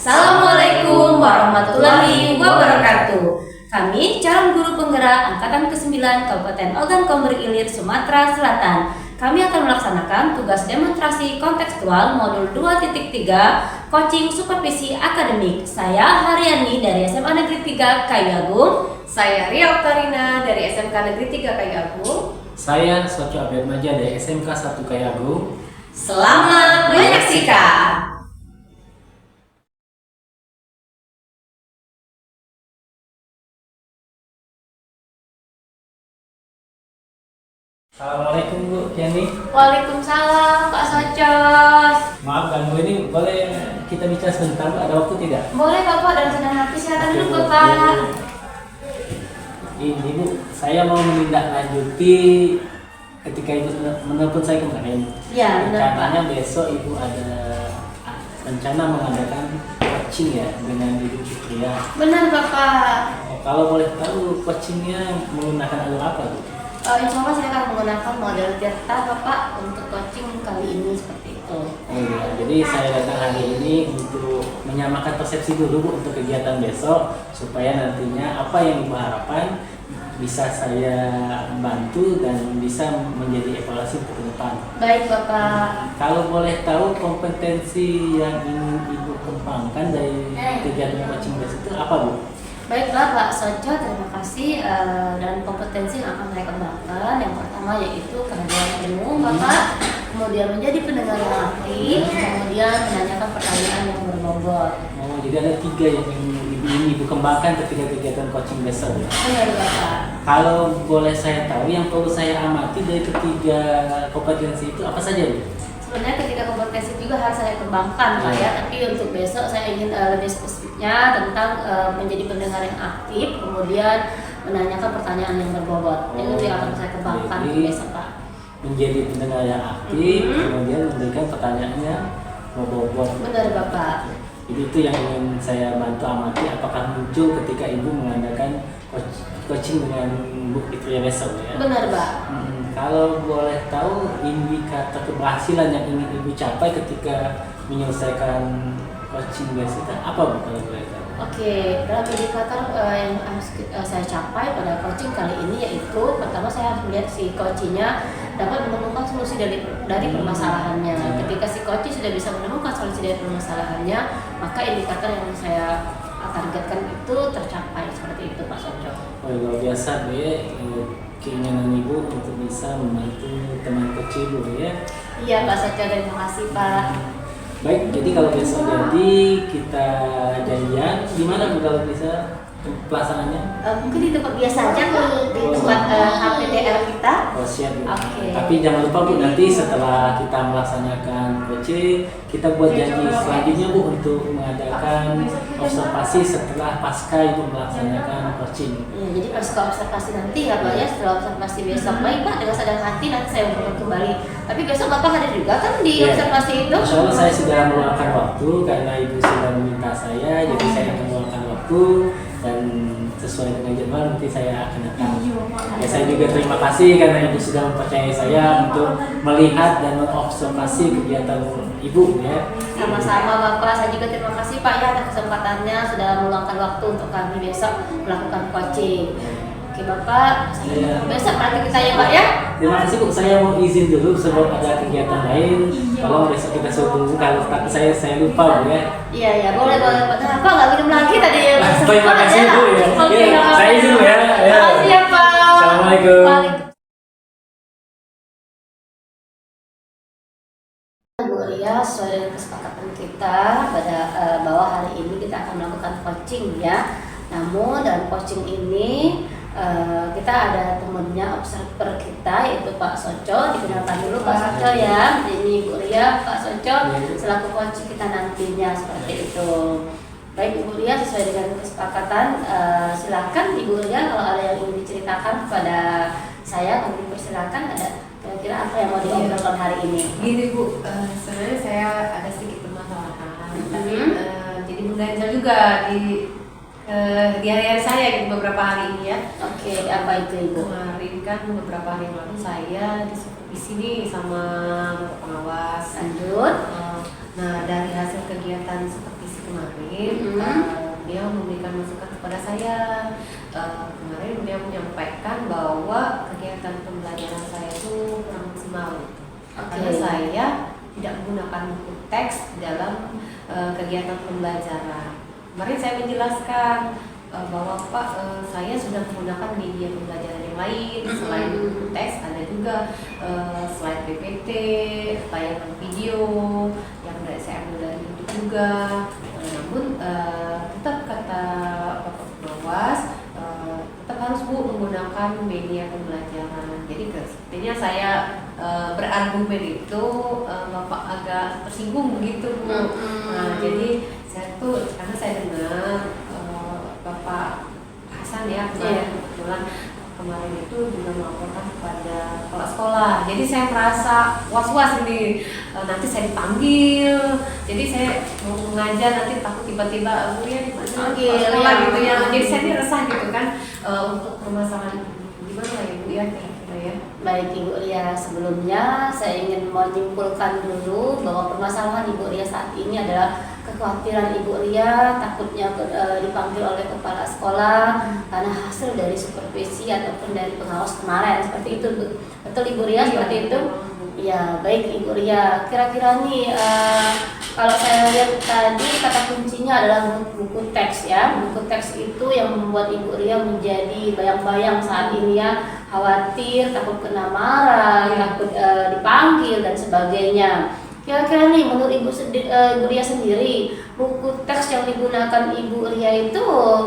Assalamualaikum warahmatullahi wabarakatuh. Kami calon guru penggerak Angkatan ke-9 Kabupaten Ogan Komering Ilir, Sumatera Selatan. Kami akan melaksanakan tugas demonstrasi kontekstual modul 2.3 coaching supervisi akademik. Saya Haryani dari SMA Negeri 3 Kayu Agung. Saya Ria Oktarina dari SMK Negeri 3 Kayu Agung. Saya Socho Abed Maja dari SMK 1 Kayu Agung. Selamat menyaksikan. Assalamualaikum Bu Yani. Waalaikumsalam Pak Socho. Maaf ganggu ini, boleh kita bicara sebentar Bu? Ada waktu tidak? Boleh Bapak, dan senang hati silakan Oke, dulu Bu. Bapak. Ini Bu, saya mau menindaklanjuti ketika Ibu menelpon saya kemarin. Ya, benar Pak. Rencananya besok Ibu ada rencana mengadakan coaching ya dengan Ibu Fitria. Benar Bapak. Kalau boleh tahu coachingnya menggunakan alur apa Bu? Insya Allah saya akan menggunakan model Tirta Bapak untuk coaching kali ini seperti itu. Oh iya, jadi saya datang hari ini untuk menyamakan persepsi dulu Bu untuk kegiatan besok, supaya nantinya apa yang Ibu harapkan bisa saya bantu dan bisa menjadi evaluasi untuk ke depan. Baik Bapak. Kalau boleh tahu kompetensi yang ingin Ibu kembangkan dari kegiatan coaching besok itu apa Bu? Baiklah Pak Socho, terima kasih. Dan kompetensi yang akan saya kembangkan yang pertama yaitu kehadiran ilmu Bapak, kemudian menjadi pendengar yang aktif, kemudian menanyakan pertanyaan yang berbobot. Oh, jadi ada 3 yang ingin Ibu kembangkan ketika kegiatan coaching besok ya? Benar Bapak. Kalau boleh saya tahu yang perlu saya amati dari ketiga kompetensi itu apa saja Bu? Sebenarnya ketika kompetensi juga harus saya kembangkan Pak ya, tapi untuk besok saya ingin lebih spesifiknya tentang menjadi pendengar yang aktif, kemudian menanyakan pertanyaan yang berbobot. Itu yang akan saya kembangkan untuk besok Pak. Menjadi pendengar yang aktif, kemudian memberikan pertanyaannya berbobot. Benar Bapak. Jadi itu yang ingin saya bantu amati, apakah muncul ketika Ibu mengadakan coaching dengan Bu Fitria besok ya? Benar Pak. Kalau boleh tahu indikator keberhasilan yang ingin Ibu capai ketika menyelesaikan coaching besok itu apa Bu kalau boleh tahu? Oke, dalam indikator yang harus saya capai pada coaching kali ini yaitu pertama saya harus melihat si coachingnya dapat menemukan solusi dari permasalahannya. Ketika si coaching sudah bisa menemukan solusi dari permasalahannya, maka indikator yang saya targetkan itu tercapai seperti itu Pak Socho. Oh, luar biasa Bu ya, keinginan Ibu untuk bisa membantu teman kecil Bu ya. Iya Pak Socho, terima kasih Pak. Baik, jadi kalau besok jadi kita janjian gimana Bu kalau bisa pelaksanaannya? Mungkin di tempat biasa aja di tempat HPTR kita. Oh siap Bu. Oke. Tapi jangan lupa Bu, nanti setelah kita melaksanakan coaching, kita buat janji selanjutnya Bu untuk mengadakan observasi setelah pasca Ibu melaksanakan coaching. Ya, jadi pasca observasi nanti ya Pak ya, setelah observasi besok. Baik Pak, dengan sadar hati nanti saya hubungi kembali. Tapi besok Bapak hadir juga kan di observasi itu? Insya Allah saya sudah meluangkan waktu karena Ibu sudah meminta saya, jadi saya akan meluangkan waktu dan sesuai dengan jadwal nanti saya akan datang. Ya, saya juga terima kasih karena Ibu sudah mempercayai saya untuk melihat dan mengobservasi kegiatan Ibu ya. Sama-sama Bapak, saya juga terima kasih Pak ya atas kesempatannya sudah meluangkan waktu untuk kami besok melakukan coaching. Oke Bapak, besok berarti kita ya Pak ya. Terima kasih Bu, saya mau izin dulu sebelum ada kegiatan lain. Tolong besok kita suruh kalau tak saya lupa Bu ya. Iya boleh. Kenapa nggak minum lagi tadi ya? Terima kasih Bu ya. Oke, Ya, saya izin Bu ya. Terima kasih ya Pak. Assalamualaikum. Bu Ria, sesuai dengan kesepakatan kita pada bahwa hari ini kita akan melakukan coaching ya. Namun dalam coaching ini kita ada temannya observer kita yaitu Pak Socho. Dikenalkan dulu Pak Socho ya. Ini Bu Ria, Pak Socho selaku coaching kita nantinya seperti itu. Baik Ibu Ria, sesuai dengan kesepakatan silakan Ibu Ria kalau ada yang ingin diceritakan kepada saya, kami persilakan. Ada kira-kira apa yang mau diobrolkan hari ini? Gini Bu, sebenarnya saya ada sedikit permasalahan, tapi jadi mengganjal juga di hari-hari saya gitu beberapa hari ini ya. Oke, apa itu Ibu? Kemarin kan beberapa hari yang lalu saya di sini sama pengawas. Lanjut. Nah dari hasil kegiatan seperti kemarin kemarin dia memberikan masukan kepada saya. Kemarin dia menyampaikan bahwa kegiatan pembelajaran saya itu kurang maksimal. Karena saya tidak menggunakan buku teks dalam kegiatan pembelajaran. Kemarin saya menjelaskan bahwa Pak, saya sudah menggunakan media pembelajaran yang lain selain buku teks, ada juga slide PPT, tayangan video yang saya ambil dari YouTube juga. Namun tetap kata Bapak Pengawas, tetap harus Bu menggunakan media pembelajaran. Jadi sepertinya saya berargumen itu Bapak agak tersinggung begitu Bu. Nah, jadi saya tuh karena saya dengar Bapak Hasan ya kebetulan kemarin itu juga melaporkan kepada kepala sekolah. Jadi saya merasa was-was ini, nanti saya dipanggil. Jadi saya mau mengajar nanti takut tiba-tiba Bu ya dipanggil sekolah gitu ya. Jadi saya ini resah gitu kan untuk permasalahan gimana ya Bu ya kira-kira ya. Baik Ibu Ria, sebelumnya saya ingin menyimpulkan dulu bahwa permasalahan Ibu Ria saat ini adalah kekhawatiran Ibu Ria takutnya dipanggil oleh kepala sekolah karena hasil dari supervisi ataupun dari pengawas kemarin, seperti itu betul Ibu Ria? Seperti itu ya. Baik Ibu Ria, kira-kira nih kalau saya lihat tadi kata kuncinya adalah buku teks ya. Buku teks itu yang membuat Ibu Ria menjadi bayang-bayang saat ini ya, khawatir, takut kena marah, takut dipanggil dan sebagainya. Kira-kira nih menurut Ibu Ria sendiri, buku teks yang digunakan Ibu Ria itu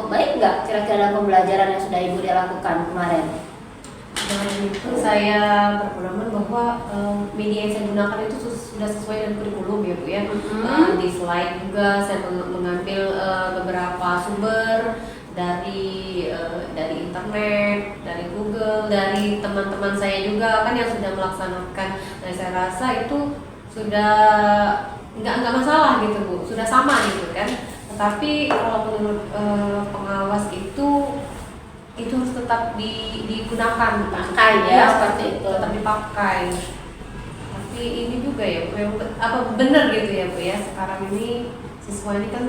baik nggak kira-kira pembelajaran yang sudah Ibu Ria lakukan kemarin? Kemarin itu saya berpengalaman bahwa media yang saya gunakan itu sudah sesuai dengan kurikulum ya Bu ya. Di slide juga saya mengambil beberapa sumber dari internet, dari Google, dari teman-teman saya juga kan yang sudah melaksanakan. Nah, saya rasa itu sudah nggak masalah gitu Bu, sudah sama gitu kan. Tetapi kalau menurut pengawas itu harus tetap digunakan, dipakai ya, seperti itu, tetap dipakai. Tapi ini juga ya Bu, apa benar gitu ya Bu ya, sekarang ini siswa ini kan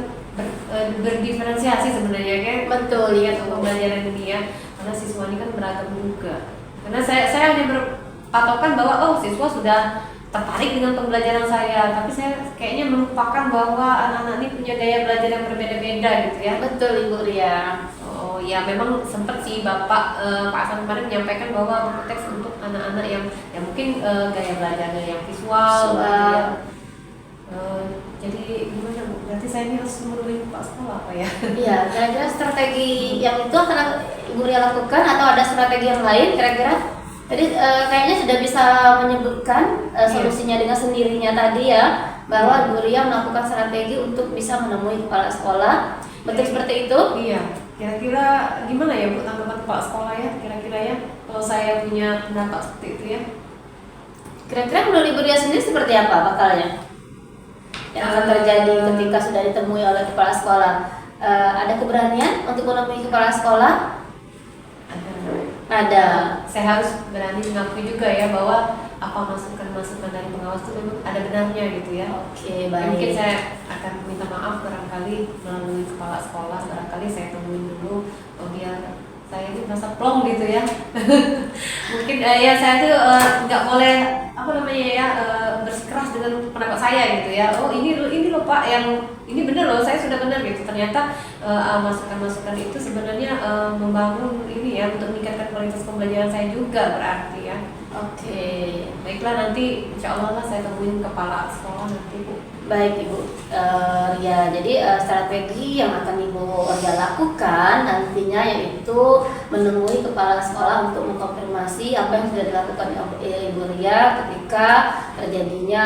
berdiferensiasi sebenarnya kan. Betul ya pembelajaran ini ya, karena siswa ini kan beragam juga. Karena saya hanya berpatokan bahwa siswa sudah tertarik dengan pembelajaran saya, tapi saya kayaknya melupakan bahwa anak-anak ini punya gaya belajar yang berbeda-beda gitu ya. Betul Ibu Ria. Oh ya, memang sempat sih Pak Hasan kemarin menyampaikan bahwa buku teks untuk anak-anak yang mungkin gaya belajarnya yang visual. Jadi gimana Bu? Berarti saya ini harus menemui Pak sekolah apa ya? Iya, kira-kira strategi yang itu akan Ibu Ria lakukan atau ada strategi yang lain kira-kira? Jadi kayaknya sudah bisa menyebutkan solusinya dengan sendirinya tadi ya, bahwa Ibu Ria melakukan strategi untuk bisa menemui kepala sekolah. Betul seperti itu? Iya. Kira-kira gimana ya Bu tanggapan kepala sekolah ya? Kira-kira ya kalau saya punya pendapat seperti itu ya. Kira-kira menurut Ibu Ria sendiri seperti apa bakalnya yang akan terjadi ketika sudah ditemui oleh kepala sekolah? Ada keberanian untuk menemui kepala sekolah? Ada. Saya harus berani mengakui juga ya bahwa apa masukan-masukan dari pengawas itu memang ada benarnya gitu ya. Oke, baik. Mungkin saya akan minta maaf barangkali melalui kepala sekolah, barangkali saya temuin dulu biar saya ini merasa plong gitu ya. Mungkin ya saya tuh nggak boleh bersikeras dengan pendapat saya gitu ya. Oh ini loh Pak, yang ini benar loh, saya sudah benar gitu. Ternyata masukan-masukan itu sebenarnya membangun ini ya, untuk meningkatkan kualitas pembelajaran saya juga berarti ya. Oke, baiklah, nanti insya Allah saya temuin kepala sekolah nanti Bu. Baik Ibu Ria, jadi strategi yang akan Ibu Ria lakukan nantinya yaitu menemui kepala sekolah untuk mengkonfirmasi apa yang sudah dilakukan Ibu Ria ketika terjadinya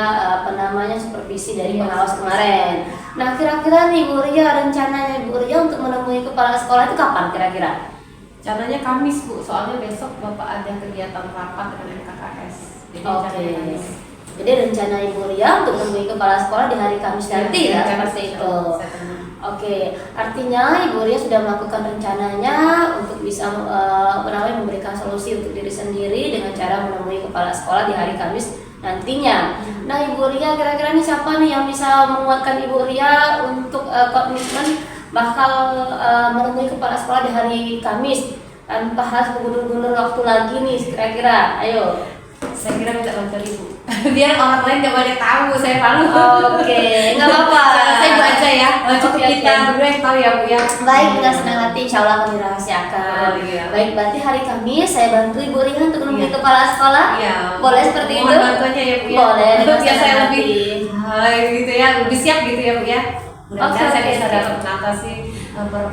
supervisi dari pengawas kemarin. Nah, kira-kira nih Ibu Ria, rencananya Ibu Ria untuk menemui kepala sekolah itu kapan kira-kira? Rencananya Kamis Bu, soalnya besok Bapak ada kegiatan rapat dengan NKKS. Jadi Jadi rencana Ibu Ria untuk menemui kepala sekolah di hari Kamis nanti ya, seperti itu. Oke, artinya Ibu Ria sudah melakukan rencananya untuk bisa memberikan solusi untuk diri sendiri dengan cara menemui kepala sekolah di hari Kamis nantinya. Nah Ibu Ria, kira-kira nih siapa nih yang bisa menguatkan Ibu Ria untuk komitmen bakal menemui kepala sekolah di hari Kamis tanpa harus mengundur-undur waktu lagi nih, kira-kira, ayo. Saya kira minta bantuan ibu biar orang lain gak banyak tahu saya malu. Oke, nggak apa-apa. Saya bu aja ya, cukup Oke, kita berdua yang tahu ya bu ya. Baik, dengan senang hati insya Allah akan dirahasiakan. Oh, iya. Baik, berarti hari Kamis saya bantu Ibu Ria untuk menemui Iya. kepala sekolah. Iya. Boleh seperti Mohon itu? bantuannya ya bu ya. Boleh, dengan Biar saya senang lebih gitu ya, lebih siap gitu ya bu ya. Mudah-mudahan Oke, saya oke, bisa oke. dapat mengatasi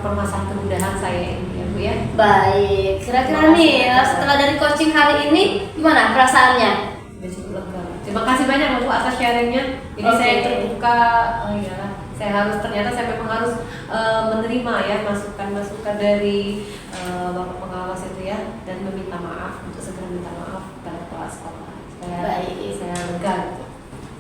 permasalahan kemudahan saya ini ya bu ya. Baik, kira-kira Terima kasih. nih setelah dari coaching hari ini gimana perasaannya? Sudah cukup lega. Terima kasih banyak bu atas sharingnya. Jadi Oke. saya terbuka, saya harus ternyata saya memang harus menerima ya masukan-masukan dari bapak pengawas itu ya, dan meminta maaf untuk segera minta maaf kepada kepala sekolah. Baik. Saya lega gitu.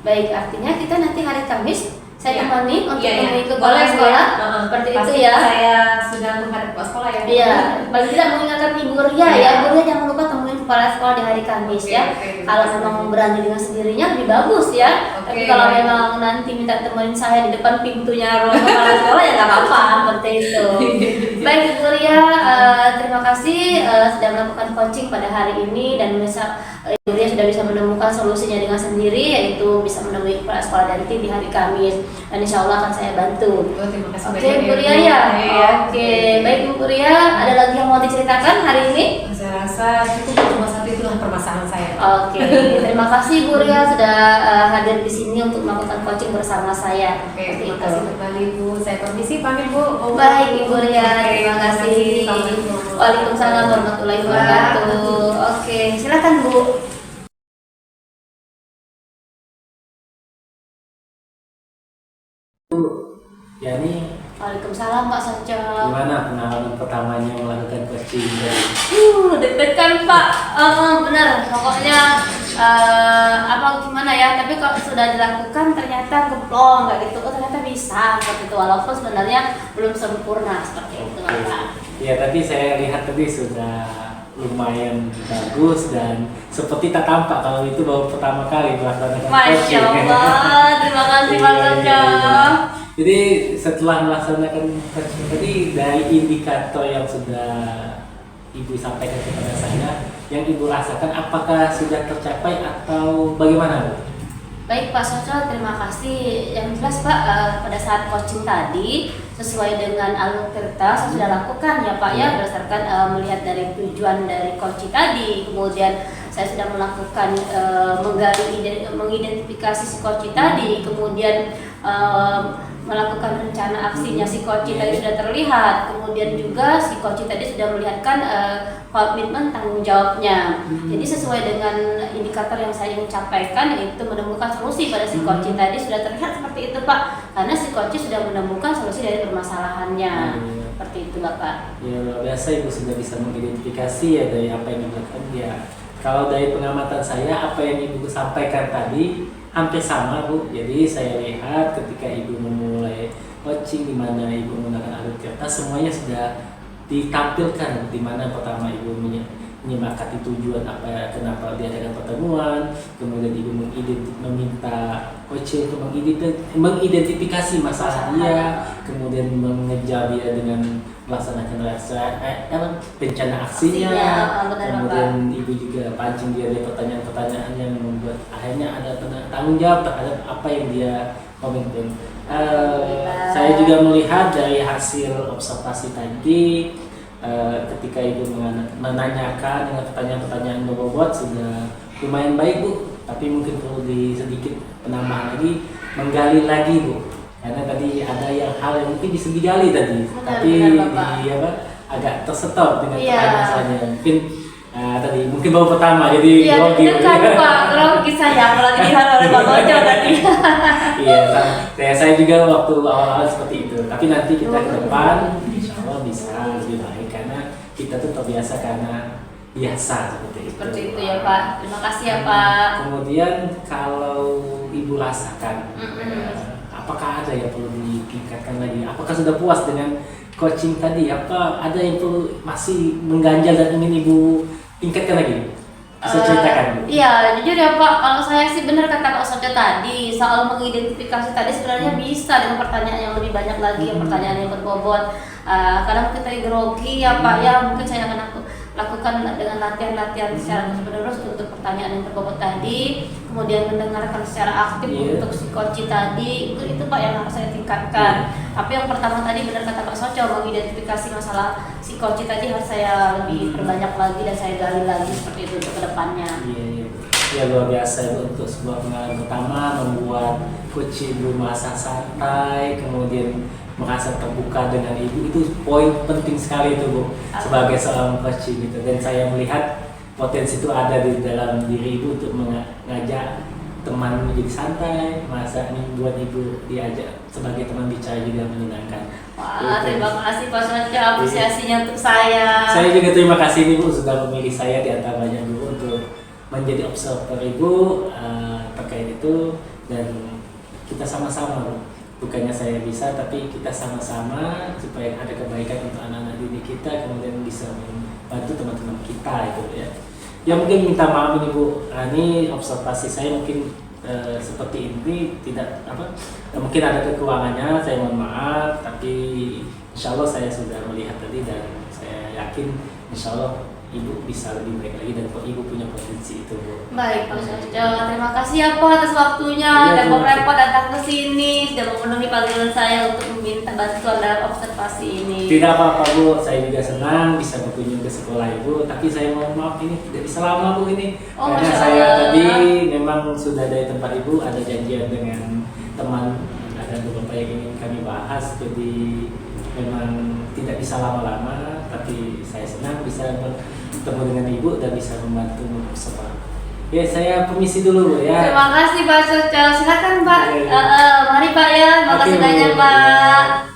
Baik, artinya kita nanti hari Kamis saya Iya. temani untuk Iya, iya. menemui kepala Boleh, Bu, sekolah ya. seperti itu Pasti ya. Saya sudah menghadap kepala sekolah ya. Bu. Iya, paling tidak mengingatkan Ibu Ria Iya. ya. Ibu Ria jangan lupa temuin kepala sekolah di hari Kamis Oke, ya. oke. Kalau memang berani dengan sendirinya lebih bagus ya. Oke, Tapi kalau baik. memang nanti minta temuin saya di depan pintunya ruang kepala sekolah ya nggak apa-apa seperti itu. Baik Ibu Ria, terima kasih sudah melakukan coaching pada hari ini dan bisa Ibu Ria sudah bisa menemukan solusinya dengan sendiri, yaitu bisa menemui kepala sekolah nanti di hari Kamis, dan insya Allah akan saya bantu. Oh, terima kasih Oke banyak Bu Bu. Ria ya. Iya. Oke, baik Bu Ria, ada lagi yang mau diceritakan hari ini? Saya rasa cukup cuma satu itulah permasalahan saya. Oke, terima kasih Bu Ria sudah hadir di sini untuk melakukan coaching bersama saya. Oke, Seperti terima itu. kasih kembali Bu. Saya permisi pamit Bu. Baik Ibu Ria, Oke, terima kasih. Assalamualaikum. Waalaikumsalam warahmatullahi wabarakatuh. Oke, silakan Bu. Ya ini Waalaikumsalam Pak Soco. gimana pengalaman pertamanya melakukan coaching dari Deg-degan Pak. Benar, pokoknya apa gimana ya, tapi kalau sudah dilakukan ternyata geblong kayak gitu, ternyata bisa seperti itu, walaupun sebenarnya belum sempurna seperti itu Pak. Ya tadi saya lihat tadi sudah lumayan bagus dan seperti tak tampak kalau itu baru pertama kali melaksanakan Masya coaching. Allah, terima kasih Pak Iya, Soco. iya, iya. Jadi setelah melaksanakan coaching tadi dari indikator yang sudah Ibu sampaikan kepada saya, yang Ibu rasakan apakah sudah tercapai atau bagaimana Bu? Baik Pak Soco, terima kasih. Yang jelas Pak, pada saat coaching tadi sesuai dengan alur cerita saya sudah lakukan ya Pak ya, berdasarkan melihat dari tujuan dari coaching tadi. Kemudian saya sudah melakukan mengidentifikasi si coaching tadi, kemudian melakukan rencana aksinya si coaching tadi sudah terlihat. Kemudian juga si coaching tadi sudah melihatkan komitmen tanggung jawabnya. Jadi sesuai dengan indikator yang saya ingin sampaikan, yaitu menemukan solusi pada si coaching tadi sudah terlihat seperti itu Pak, karena si coaching sudah menemukan solusi dari permasalahannya. Seperti itu Bapak. Ya luar biasa Ibu sudah bisa mengidentifikasi ya dari apa yang dilakukan ya. Kalau dari pengamatan saya apa yang Ibu sampaikan tadi hampir sama Bu. Jadi saya lihat ketika Ibu memulai coaching di mana Ibu menggunakan alur cerita semuanya sudah ditampilkan, di mana pertama Ibu menyepakati tujuan apa kenapa diadakan pertemuan, kemudian Ibu meminta coaching untuk mengidentifikasi masalah dia, kemudian mengejar dia dengan melaksanakan rencana aksinya, benar, kemudian Ibu juga pancing dia dari pertanyaan-pertanyaan yang membuat akhirnya ada tanggung jawab terhadap apa yang dia komitmen. Saya juga melihat dari hasil observasi tadi, ketika Ibu menanyakan dengan pertanyaan-pertanyaan bobot sudah lumayan baik Bu, tapi mungkin perlu sedikit penambahan lagi, menggali lagi Bu, karena tadi ada hal yang mungkin bisa digali tadi, tapi agak tersetop dengan pertanyaan saya. Mungkin tadi mungkin baru pertama jadi grogi. Iya, kan Pak, grogi saya apalagi dihal oleh Pak Soco tadi. Iya, saya juga waktu awal-awal seperti itu. Tapi nanti kita ke depan insya Allah bisa lebih baik karena kita tuh terbiasa karena biasa seperti itu. Seperti itu ya Pak. Terima kasih ya Pak. Kemudian kalau Ibu rasakan, apakah ada yang perlu ditingkatkan lagi? Apakah sudah puas dengan coaching tadi? Apa ada yang perlu masih mengganjal dan ingin Ibu tingkatkan lagi? Bisa ceritakan Bu? Iya, jujur ya Pak, kalau saya sih benar kata Pak Sojo tadi soal mengidentifikasi tadi sebenarnya bisa dengan pertanyaan yang lebih banyak lagi, yang pertanyaan yang berbobot. Kadang kita grogi ya Pak ya, mungkin saya akan lakukan dengan latihan-latihan secara terus-menerus untuk pertanyaan yang berbobot tadi, kemudian mendengarkan secara aktif untuk si coach tadi, itu Pak yang harus saya tingkatkan. Tapi yang pertama tadi benar kata Pak Sojo, mengidentifikasi masalah si coach tadi harus saya lebih perbanyak lagi dan saya gali lagi seperti itu untuk kedepannya. Ya luar biasa itu untuk sebuah pengalaman pertama membuat coach Ibu merasa santai, kemudian merasa terbuka dengan Ibu, itu poin penting sekali itu Bu sebagai seorang coach gitu. Dan saya melihat potensi itu ada di dalam diri Ibu untuk mengajak teman menjadi santai, masa ini buat Ibu diajak sebagai teman bicara juga menyenangkan. Wah, terima kasih Pak Sojo apresiasinya untuk saya. Saya juga terima kasih nih Bu sudah memilih saya di antara banyak guru untuk menjadi observer Ibu terkait itu, dan kita sama-sama Bu. Bukannya saya bisa, tapi kita sama-sama supaya ada kebaikan untuk anak-anak didik kita, kemudian bisa membantu teman-teman kita itu ya. Ya mungkin minta maaf ini Bu, ini observasi saya mungkin seperti ini tidak mungkin ada kekurangannya, saya mohon maaf, tapi insya Allah saya sudah melihat tadi dan saya yakin insya Allah Ibu bisa lebih baik lagi dan Ibu punya potensi itu Bu. Baik Pak Sojo, terima kasih ya Pak atas waktunya dan repot datang ke sini sudah memenuhi panggilan saya untuk meminta bantuan dalam observasi ini. Tidak apa-apa Bu, saya juga senang bisa berkunjung ke sekolah Ibu, tapi saya mohon maaf ini tidak bisa lama Bu ini. Karena saya tadi memang sudah dari tempat Ibu ada janjian dengan teman, ada beberapa yang ingin kami bahas, jadi memang tidak bisa lama-lama, tapi saya senang bisa bertemu dengan Ibu dan bisa membantu bersama. Ya, saya permisi dulu Bu ya. Terima kasih Pak Sojo, silakan Pak. Mari Pak ya, makasih banyak Pak.